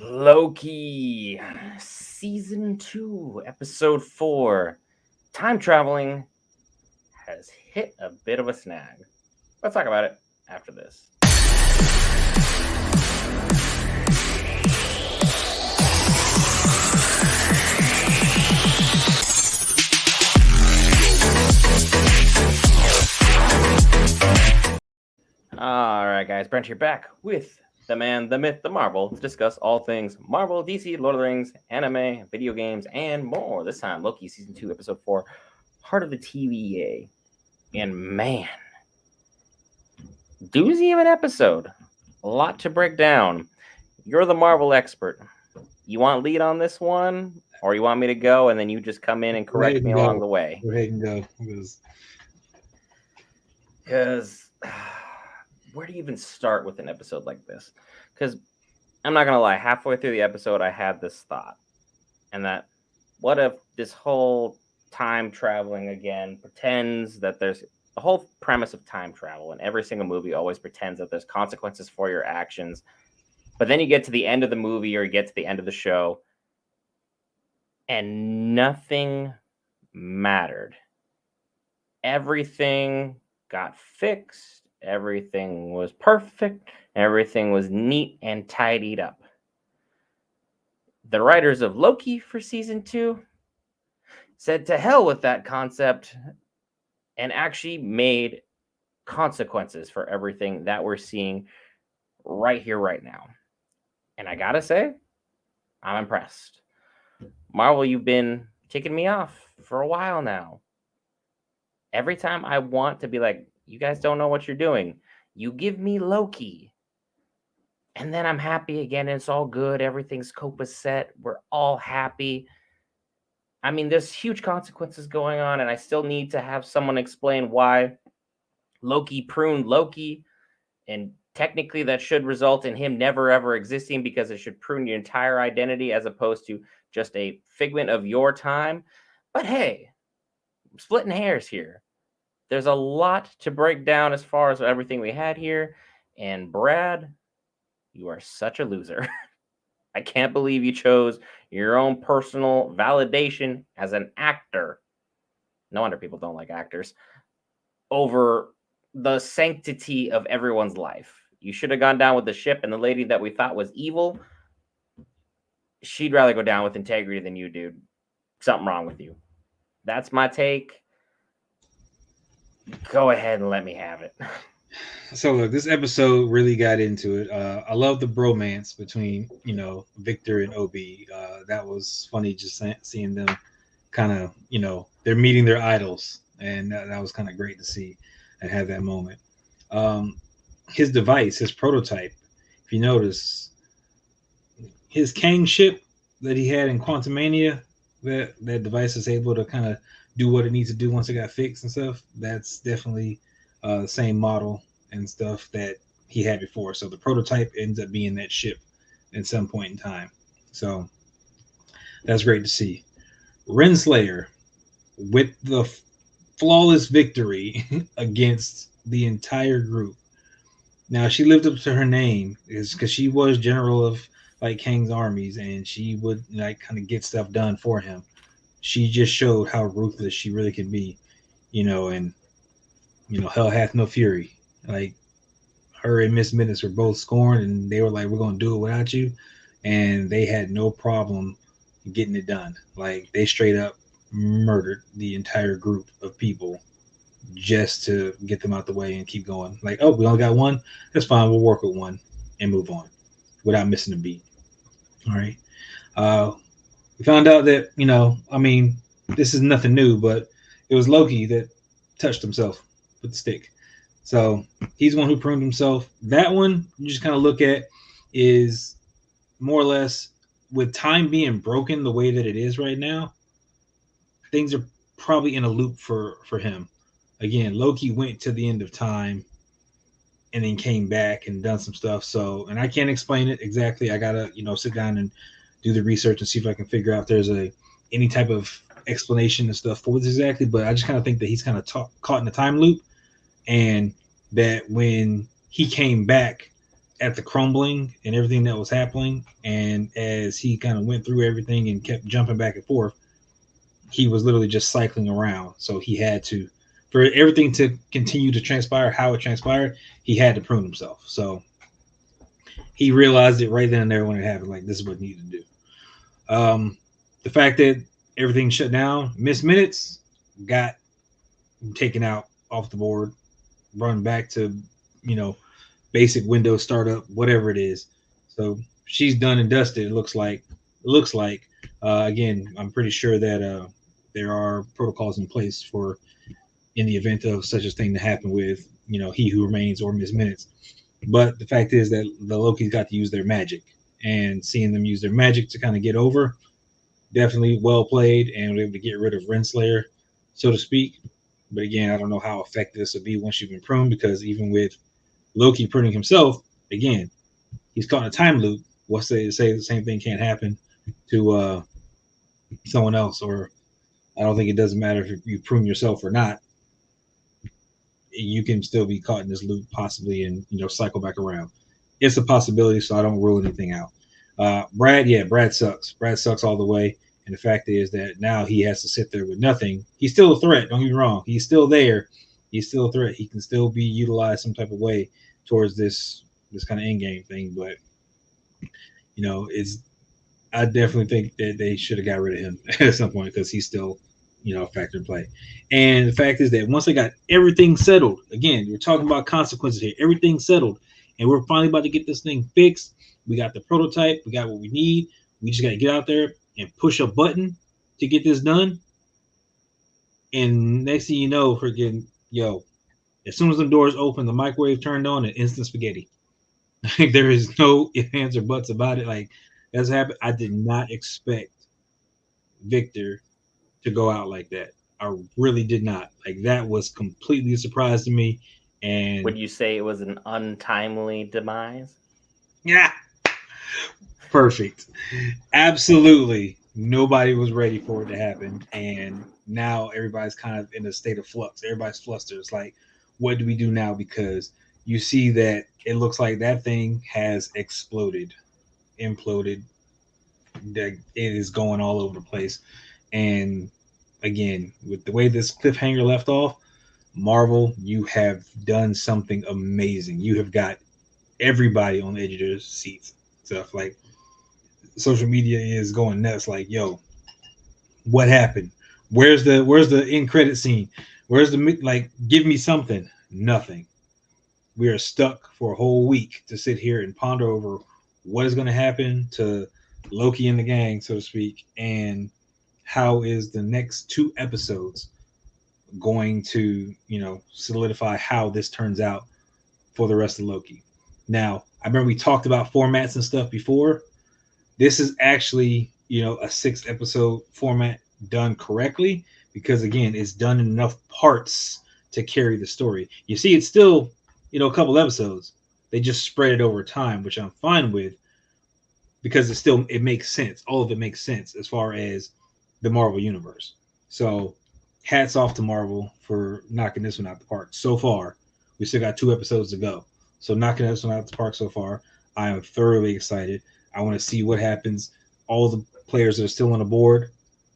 Loki, season 2, episode 4. Time traveling has hit a bit of a snag. Let's talk about it after this. All right, guys, Brent here back with the man, the myth, the Marvel to discuss all things Marvel, DC, Lord of the Rings, anime, video games, and more. This time, Loki season 2, episode 4, part of the TVA. And man, doozy of an episode. A lot to break down. You're the Marvel expert. You want lead on this one, or you want me to go and then you just come in and correct me along the way? Go ahead and go. Because where do you even start with an episode like this? Because I'm not going to lie, halfway through the episode, I had this thought. And that, what if this whole time traveling again pretends that there's the whole premise of time travel in every single movie always pretends that there's consequences for your actions. But then you get to the end of the movie or you get to the end of the show and nothing mattered. Everything got fixed. Everything was perfect. Everything was neat and tidied up. The writers of Loki for season 2 said to hell with that concept and actually made consequences for everything that we're seeing right here, right now. And I gotta say, I'm impressed. Marvel, you've been ticking me off for a while now. Every time I want to be like, you guys don't know what you're doing, you give me Loki. And then I'm happy again. And it's all good. Everything's copacetic. We're all happy. I mean, there's huge consequences going on, and I still need to have someone explain why Loki pruned Loki. And technically, that should result in him never, ever existing because it should prune your entire identity as opposed to just a figment of your time. But hey, I'm splitting hairs here. There's a lot to break down as far as everything we had here. And Brad, you are such a loser. I can't believe you chose your own personal validation as an actor. No wonder people don't like actors. Over the sanctity of everyone's life. You should have gone down with the ship, and the lady that we thought was evil, she'd rather go down with integrity than you, dude. Something wrong with you. That's my take. Go ahead and let me have it. So look, this episode really got into it. I love the bromance between Victor and Obi. That was funny, just seeing them kind of they're meeting their idols, and that was kind of great to see and have that moment. His device, his prototype, if you notice, his Kang ship that he had in Quantumania, that device is able to kind of do what it needs to do once it got fixed and stuff. That's definitely the same model and stuff that he had before. So the prototype ends up being that ship at some point in time. So that's great to see. Renslayer with the flawless victory against the entire group. Now she lived up to her name is because she was general of like Kang's armies and she would like kind of get stuff done for him. She just showed how ruthless she really can be, and hell hath no fury. Like her and Miss Minutes were both scorned, and they were like, "We're gonna do it without you," and they had no problem getting it done. Like they straight up murdered the entire group of people just to get them out the way and keep going. Like, oh, we only got one. That's fine. We'll work with one and move on without missing a beat. All right. We found out that this is nothing new, but it was Loki that touched himself with the stick. So he's the one who pruned himself. That one you just kind of look at is more or less with time being broken the way that it is right now, things are probably in a loop for him. Again, Loki went to the end of time and then came back and done some stuff. So, and I can't explain it exactly. I gotta, sit down and do the research and see if I can figure out if there's any type of explanation and stuff for this exactly. But I just kind of think that he's kind of caught in a time loop, and that when he came back at the crumbling and everything that was happening. And as he kind of went through everything and kept jumping back and forth, he was literally just cycling around. So he had to, for everything to continue to transpire how it transpired, he had to prune himself. So he realized it right then and there when it happened. Like, this is what he needed to do. The fact that everything shut down, missed minutes, got taken out off the board, run back to, you know, basic Windows startup, whatever it is. So she's done and dusted. It looks like. It looks like. Again, I'm pretty sure that there are protocols in place for in the event of such a thing to happen with, you know, He Who Remains or Miss Minutes. But the fact is that the Loki's got to use their magic, and seeing them use their magic to kind of get over, definitely well played, and we're able to get rid of Renslayer, so to speak. But again, I don't know how effective this will be once you've been pruned, because even with Loki pruning himself, again, he's caught in a time loop. What's to say the same thing can't happen to someone else? Or I don't think it doesn't matter if you prune yourself or not. You can still be caught in this loop possibly, and cycle back around. It's a possibility, so I don't rule anything out. Brad sucks. Brad sucks all the way. And the fact is that now he has to sit there with nothing. He's still a threat. Don't get me wrong. He's still there. He's still a threat. He can still be utilized some type of way towards this kind of end game thing. But it's I definitely think that they should have got rid of him at some point, because he's still a factor in play. And the fact is that once they got everything settled, again, we're talking about consequences here. Everything settled, and we're finally about to get this thing fixed. We got the prototype. We got what we need. We just got to get out there and push a button to get this done. And next thing you know, freaking as soon as the doors open, the microwave turned on, and instant spaghetti. There is no ifs, ands, or buts about it. Like, that's happened. I did not expect Victor to go out like that. I really did not. Like, that was completely a surprise to me. And would you say it was an untimely demise? yeah, perfect. Absolutely. Nobody was ready for it to happen. And now everybody's kind of in a state of flux. Everybody's flustered. It's like, what do we do now? Because you see that it looks like that thing has exploded, imploded. That it is going all over the place. And again, with the way this cliffhanger left off, Marvel, you have done something amazing. You have got everybody on the edge of their seats. Stuff like social media is going nuts. Like, yo, what happened? Where's the end credit scene? Where's the like? Give me something. Nothing. We are stuck for a whole week to sit here and ponder over what is going to happen to Loki and the gang, so to speak, and how is the next two episodes going to, solidify how this turns out for the rest of Loki. Now, I remember we talked about formats and stuff before. This is actually, a 6 episode format done correctly, because again, it's done in enough parts to carry the story. You see, it's still, a couple episodes. They just spread it over time, which I'm fine with, because it makes sense. All of it makes sense as far as the Marvel universe. So hats off to Marvel for knocking this one out the park so far. We still got 2 episodes to go. So knocking this one out the park so far. I am thoroughly excited. I want to see what happens. All the players that are still on the board,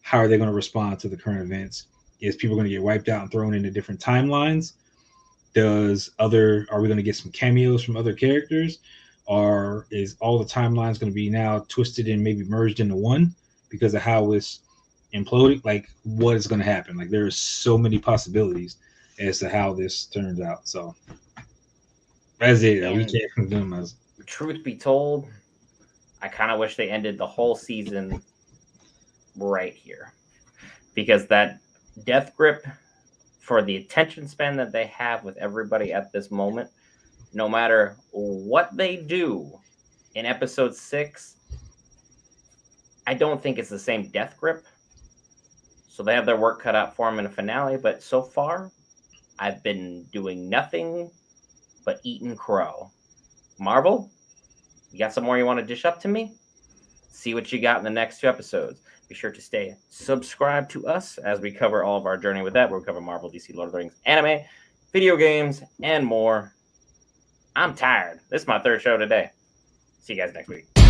how are they going to respond to the current events? Is people going to get wiped out and thrown into different timelines? Are we going to get some cameos from other characters? Or is all the timelines going to be now twisted and maybe merged into one because of how it's imploding? Like, what is going to happen? Like, there are so many possibilities as to how this turns out. So that's it. We can't do them. Truth be told, I kind of wish they ended the whole season right here, because that death grip, for the attention span that they have with everybody at this moment, no matter what they do in episode 6, I don't think it's the same death grip. So they have their work cut out for them in a finale. But so far, I've been doing nothing but eating crow. Marvel, you got some more you want to dish up to me? See what you got in the next 2 episodes. Be sure to stay subscribed to us as we cover all of our journey with that. We'll cover Marvel, DC, Lord of the Rings, anime, video games, and more. I'm tired. This is my third show today. See you guys next week.